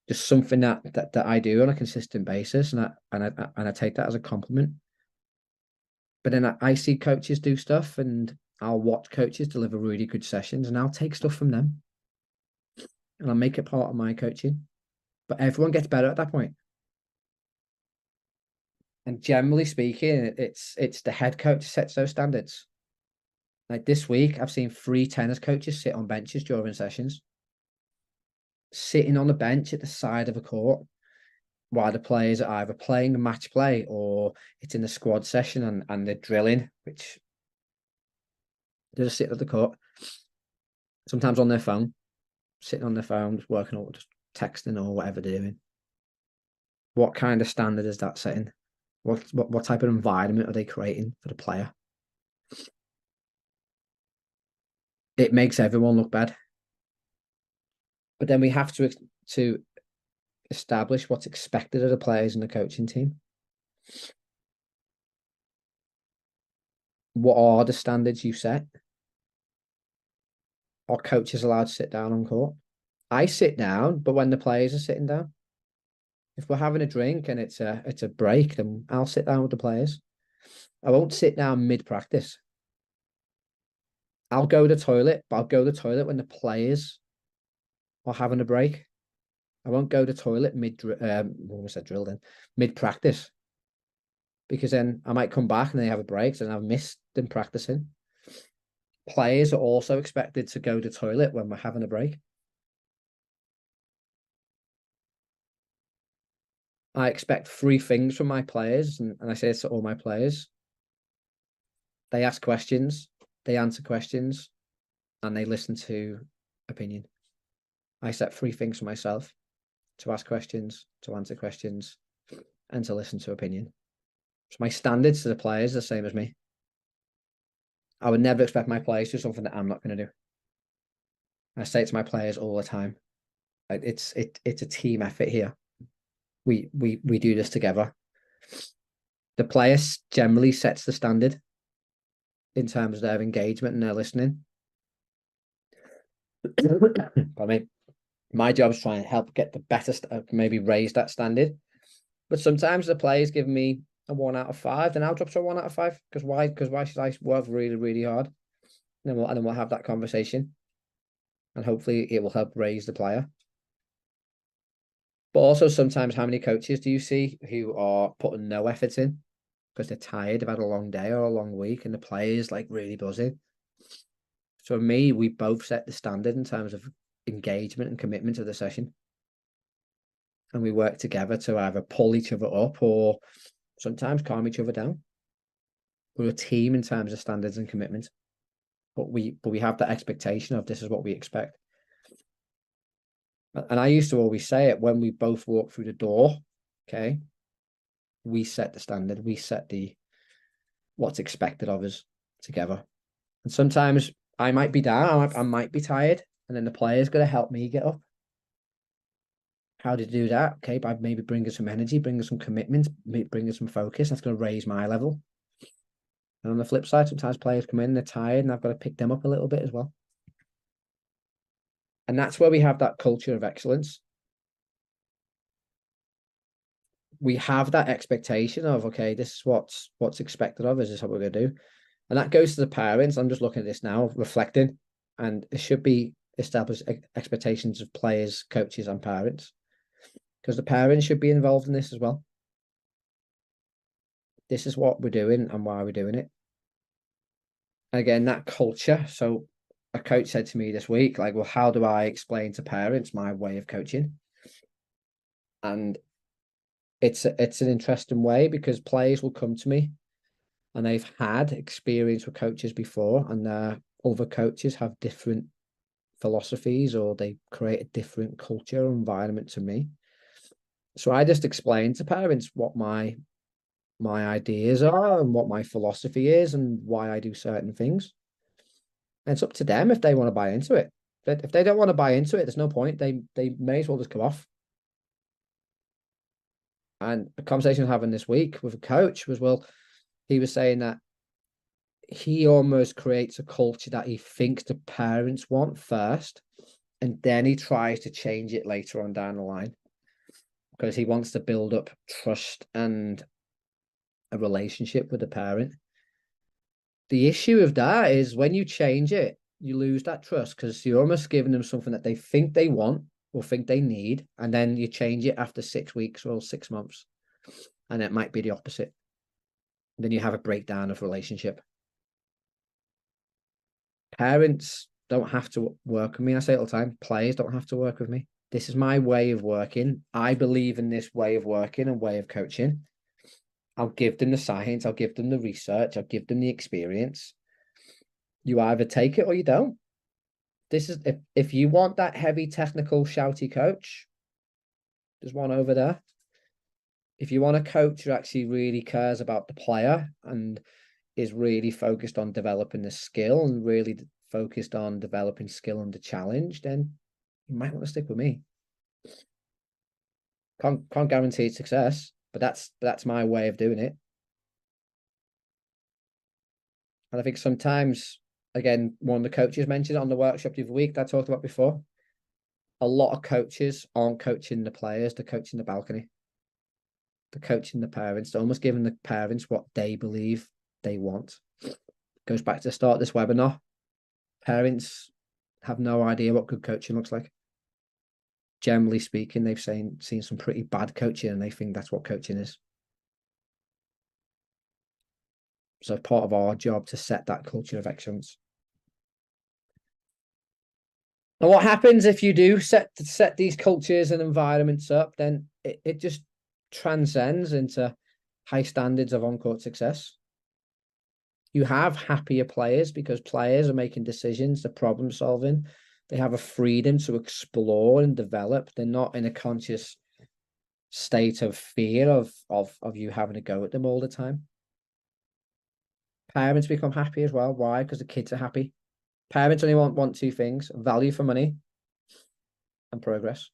A: just something that I do on a consistent basis, and I take that as a compliment. But then I see coaches do stuff, and I'll watch coaches deliver really good sessions, and I'll take stuff from them, and I'll make it part of my coaching. But everyone gets better at that point. And generally speaking, it's the head coach sets those standards. Like this week, I've seen 3 tennis coaches sit on benches during sessions, sitting on the bench at the side of a court while the players are either playing a match play or it's in the squad session and they're drilling, which they just sit at the court, sometimes on their phone, sitting on their phone, just working or just texting or whatever they're doing. What kind of standard is that setting? What type of environment are they creating for the player? It makes everyone look bad. But then we have to establish what's expected of the players and the coaching team. What are the standards you set? Are coaches allowed to sit down on court? I sit down, but when the players are sitting down, if we're having a drink and it's a break, then I'll sit down with the players. I won't sit down mid practice. I'll go to the toilet, but I'll go to the toilet when the players are having a break. I won't go to the toilet almost said drill then, mid practice, because then I might come back and they have a break and I've missed them practicing. Players are also expected to go to the toilet when we're having a break. I expect 3 things from my players, and I say this to all my players. They ask questions, they answer questions, and they listen to opinion. I set 3 things for myself: to ask questions, to answer questions, and to listen to opinion. So my standards to the players are the same as me. I would never expect my players to do something that I'm not going to do. I say it to my players all the time. It's a team effort here. We do this together. The players generally sets the standard in terms of their engagement and their listening. I mean, my job is trying to help get the better, maybe raise that standard. But sometimes the players give me a 1 out of 5, then I'll drop to a 1 out of 5. Because why? Because why should I work really, really hard? And then we'll have that conversation, and hopefully it will help raise the player. But also sometimes, how many coaches do you see who are putting no effort in because they're tired, they've had a long day or a long week, and the players like really buzzing? So me, we both set the standard in terms of engagement and commitment to the session. And we work together to either pull each other up or sometimes calm each other down. We're a team in terms of standards and commitment. But we have that expectation of this is what we expect. And I used to always say it when we both walk through the door, okay? We set the standard, we set the what's expected of us together. And sometimes I might be down, I might be tired, and then the player's going to help me get up. How to do that? Okay, by maybe bringing some energy, bringing some commitment, bringing some focus. That's going to raise my level. And on the flip side, sometimes players come in, they're tired, and I've got to pick them up a little bit as well. And that's where we have that culture of excellence. We have that expectation of, okay, this is what's expected of us, this is what we're going to do. And that goes to the parents. I'm just looking at this now, reflecting, and it should be established expectations of players, coaches, and parents, because the parents should be involved in this as well. This is what we're doing and why we're doing it. Again, that culture. So a coach said to me this week, like, well, how do I explain to parents my way of coaching? And it's an interesting way, because players will come to me and they've had experience with coaches before, and other coaches have different philosophies, or they create a different culture or environment to me. So I just explain to parents what my ideas are and what my philosophy is and why I do certain things. And it's up to them if they want to buy into it. If they don't want to buy into it, there's no point. They may as well just come off. And a conversation I was having this week with a coach was, well, he was saying that he almost creates a culture that he thinks the parents want first, and then he tries to change it later on down the line, because he wants to build up trust and a relationship with the parent. The issue of that is when you change it, you lose that trust, because you're almost giving them something that they think they want or think they need, and then you change it after 6 weeks or 6 months, and it might be the opposite. Then you have a breakdown of relationship. Parents don't have to work with me. I say it all the time. Players don't have to work with me. This is my way of working. I believe in this way of working and way of coaching. I'll give them the science. I'll give them the research. I'll give them the experience. You either take it or you don't. This is if you want that heavy, technical, shouty coach, there's one over there. If you want a coach who actually really cares about the player and is really focused on developing the skill and really focused on developing skill under challenge, then you might want to stick with me. Can't guarantee success, but that's my way of doing it. And I think sometimes, again, one of the coaches mentioned it on the workshop the other week that I talked about before. A lot of coaches aren't coaching the players, they're coaching the balcony. They're coaching the parents. They're almost giving the parents what they believe they want. Goes back to the start of this webinar. Parents have no idea what good coaching looks like. Generally speaking, they've seen some pretty bad coaching, and they think that's what coaching is. So part of our job to set that culture of excellence. And what happens if you do set these cultures and environments up, then it just transcends into high standards of on-court success. You have happier players because players are making decisions, they're problem solving, they have a freedom to explore and develop. They're not in a conscious state of fear of you having to go at them all the time. Parents become happy as well. Why? Because the kids are happy. Parents only want two things: value for money and progress.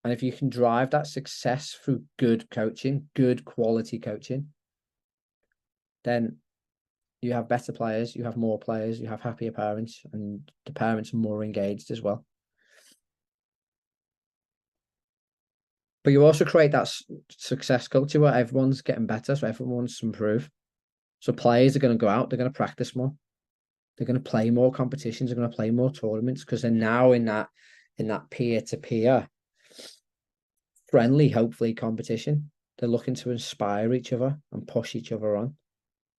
A: And if you can drive that success through good coaching, good quality coaching, then you have better players, you have more players, you have happier parents, and the parents are more engaged as well. But you also create that success culture where everyone's getting better, so everyone wants to improve. So players are going to go out, they're going to practice more, they're going to play more competitions, they're going to play more tournaments because they're now in that peer-to-peer friendly, hopefully, competition. They're looking to inspire each other and push each other on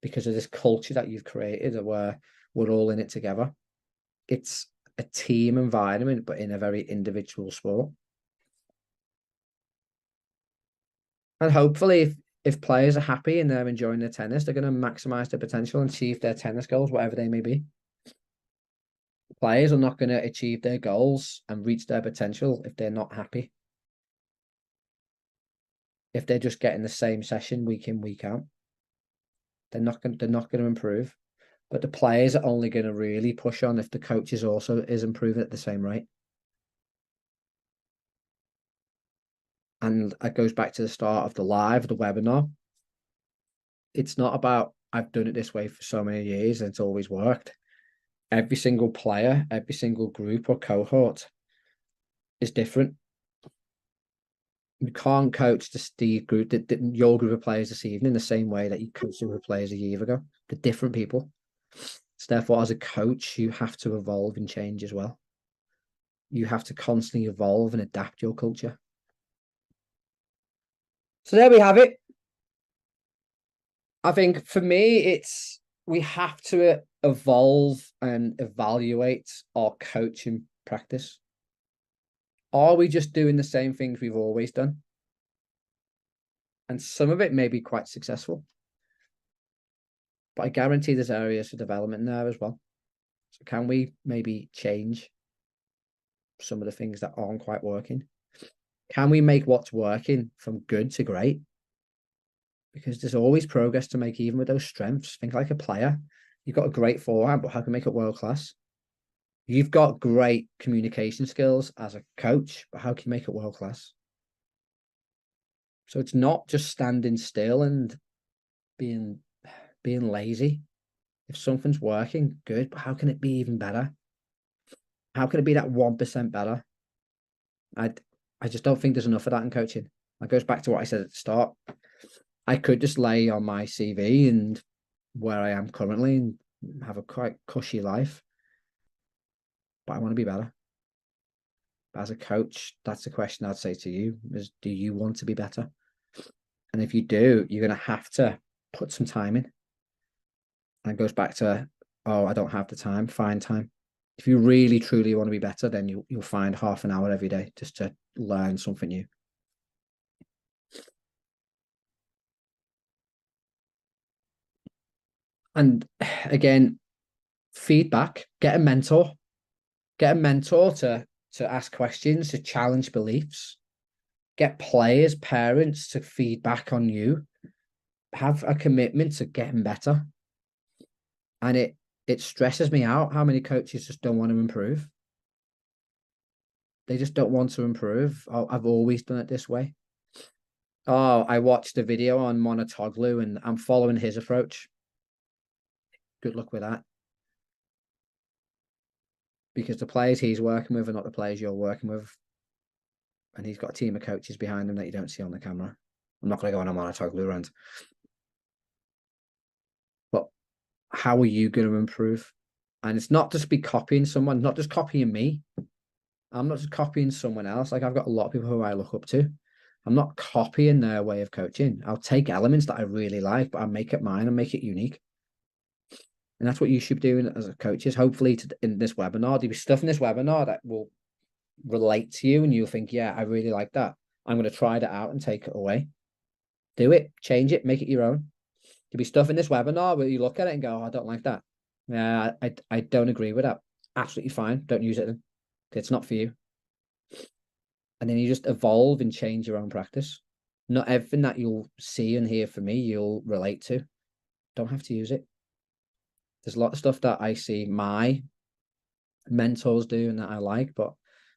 A: because of this culture that you've created where we're all in it together. It's a team environment, but in a very individual sport. And hopefully, if players are happy and they're enjoying their tennis, they're going to maximize their potential and achieve their tennis goals, whatever they may be. Players are not going to achieve their goals and reach their potential if they're not happy. If they're just getting the same session week in, week out, they're not going to improve. But the players are only going to really push on if the coach is improving at the same rate. And it goes back to the start of the webinar. It's not about I've done it this way for so many years and it's always worked. Every single player, every single group or cohort is different. You can't coach your group of players this evening the same way that you coached your players a year ago. They're different people. So therefore, as a coach, you have to evolve and change as well. You have to constantly evolve and adapt your culture. So there we have it. I think for me, we have to evolve and evaluate our coaching practice. Are we just doing the same things we've always done? And some of it may be quite successful. But I guarantee there's areas for development there as well. So can we maybe change some of the things that aren't quite working? Can we make what's working from good to great? Because there's always progress to make, even with those strengths. Think like a player. You've got a great forehand, but how can you make it world class? You've got great communication skills as a coach, but how can you make it world class? So it's not just standing still and being lazy. If something's working, good, but how can it be even better? How can it be that 1% better? I just don't think there's enough of that in coaching. That goes back to what I said at the start. I could just lay on my CV and where I am currently and have a quite cushy life, but I want to be better. As a coach, that's the question I'd say to you is, do you want to be better? And if you do, you're going to have to put some time in. And it goes back to, oh, I don't have the time. Find time. If you really, truly want to be better, then you'll find half an hour every day just to learn something new. And again, feedback, get a mentor to ask questions, to challenge beliefs, get players, parents to feedback on you, have a commitment to getting better. And it stresses me out how many coaches just don't want to improve. They just don't want to improve. Oh, I've always done it this way. Oh, I watched a video on Mouratoglou and I'm following his approach. Good luck with that. Because the players he's working with are not the players you're working with. And he's got a team of coaches behind him that you don't see on the camera. I'm not going to go on a Mouratoglou rant. But how are you going to improve? And it's not just be copying someone, not just copying me. I'm not just copying someone else. Like I've got a lot of people who I look up to. I'm not copying their way of coaching. I'll take elements that I really like, but I'll make it mine and make it unique. And that's what you should be doing as a coach is hopefully in this webinar, there'll be stuff in this webinar that will relate to you and you'll think, yeah, I really like that. I'm going to try that out and take it away. Do it, change it, make it your own. There'll be stuff in this webinar where you look at it and go, oh, I don't like that. Yeah, I don't agree with that. Absolutely fine. Don't use it then. It's not for you. And then you just evolve and change your own practice. Not everything that you'll see and hear from me, you'll relate to. Don't have to use it. There's a lot of stuff that I see my mentors do and that I like, but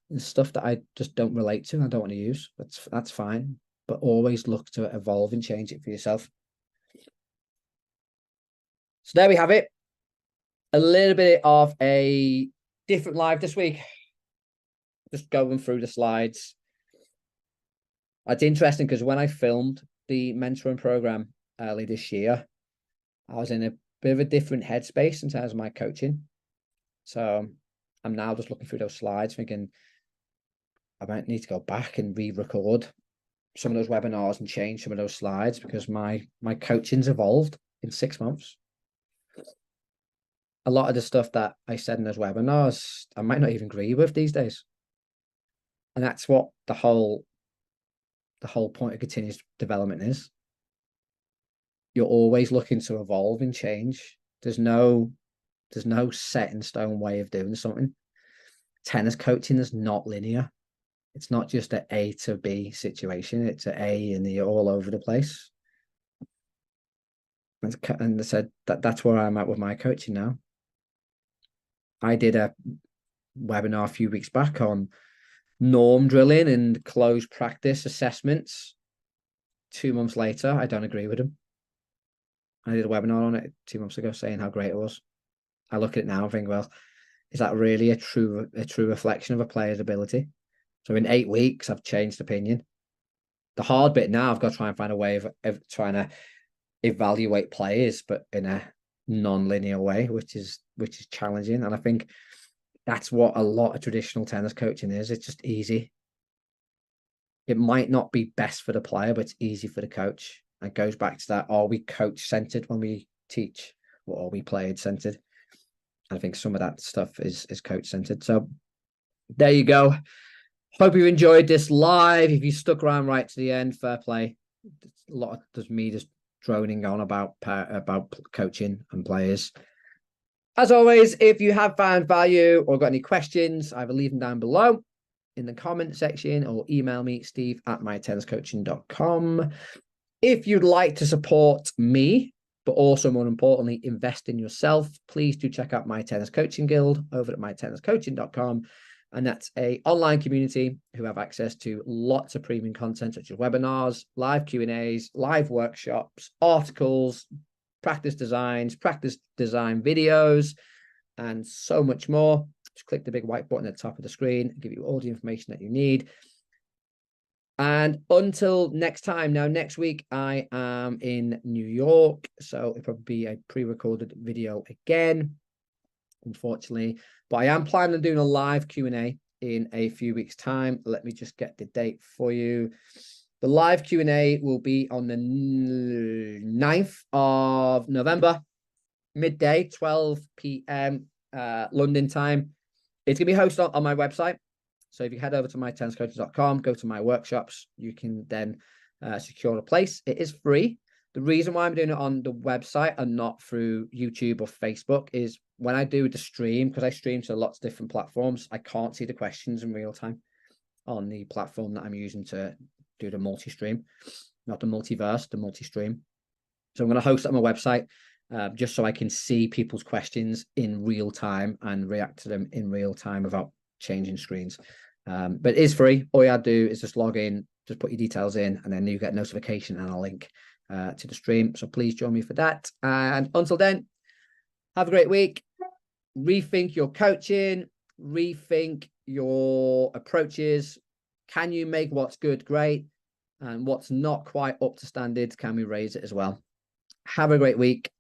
A: there's stuff that I just don't relate to and I don't want to use. That's fine. But always look to evolve and change it for yourself. So there we have it. A little bit of a different live this week. Just going through the slides. It's interesting because when I filmed the mentoring program early this year, I was in a bit of a different headspace in terms of my coaching. So I'm now just looking through those slides thinking I might need to go back and re-record some of those webinars and change some of those slides because my coaching's evolved in 6 months. A lot of the stuff that I said in those webinars, I might not even agree with these days. And that's what the whole point of continuous development is. You're always looking to evolve and change. There's no set in stone way of doing something. Tennis coaching is not linear. It's not just an A to B situation. It's an A and you're all over the place. And I said that's where I'm at with my coaching now. I did a webinar a few weeks back on norm drilling and closed practice assessments. 2 months later, I don't agree with them. I did a webinar on it 2 months ago saying how great it was. I look at it now and think, well, is that really a true reflection of a player's ability? So in 8 weeks, I've changed opinion. The hard bit now, I've got to try and find a way of trying to evaluate players, but in a non-linear way, which is challenging. And I think that's what a lot of traditional tennis coaching is. It's just easy. It might not be best for the player, but it's easy for the coach. And it goes back to that, are we coach-centered when we teach, or are we player-centered? I think some of that stuff is coach-centered. So there you go. Hope you enjoyed this live. If you stuck around right to the end, fair play. A lot of there's me just droning on about coaching and players. As always, if you have found value or got any questions, either leave them down below in the comment section or email me, steve@mytenniscoaching.com. If you'd like to support me, but also more importantly, invest in yourself, please do check out My Tennis Coaching Guild over at mytenniscoaching.com. And that's an online community who have access to lots of premium content, such as webinars, live Q&As, live workshops, articles, practice design videos, and so much more. Just click the big white button at the top of the screen and give you all the information that you need. And until next time, now next week I am in New York, so it'll probably be a pre-recorded video again, unfortunately. But I am planning on doing a live Q&A in a few weeks' time. Let me just get the date for you. The live Q&A will be on the 9th of November, midday, 12 p.m. London time. It's going to be hosted on my website. So if you head over to mytenniscoaching.com, go to my workshops, you can then secure a place. It is free. The reason why I'm doing it on the website and not through YouTube or Facebook is when I do the stream, because I stream to lots of different platforms, I can't see the questions in real time on the platform that I'm using to do the multi-stream, not the multiverse, the multi-stream. So I'm going to host it on my website just so I can see people's questions in real time and react to them in real time without changing screens. But it is free. All you have to do is just log in, just put your details in, and then you get a notification and a link to the stream. So please join me for that. And until then, have a great week. Rethink your coaching, rethink your approaches. Can you make what's good great? And what's not quite up to standard, can we raise it as well? Have a great week.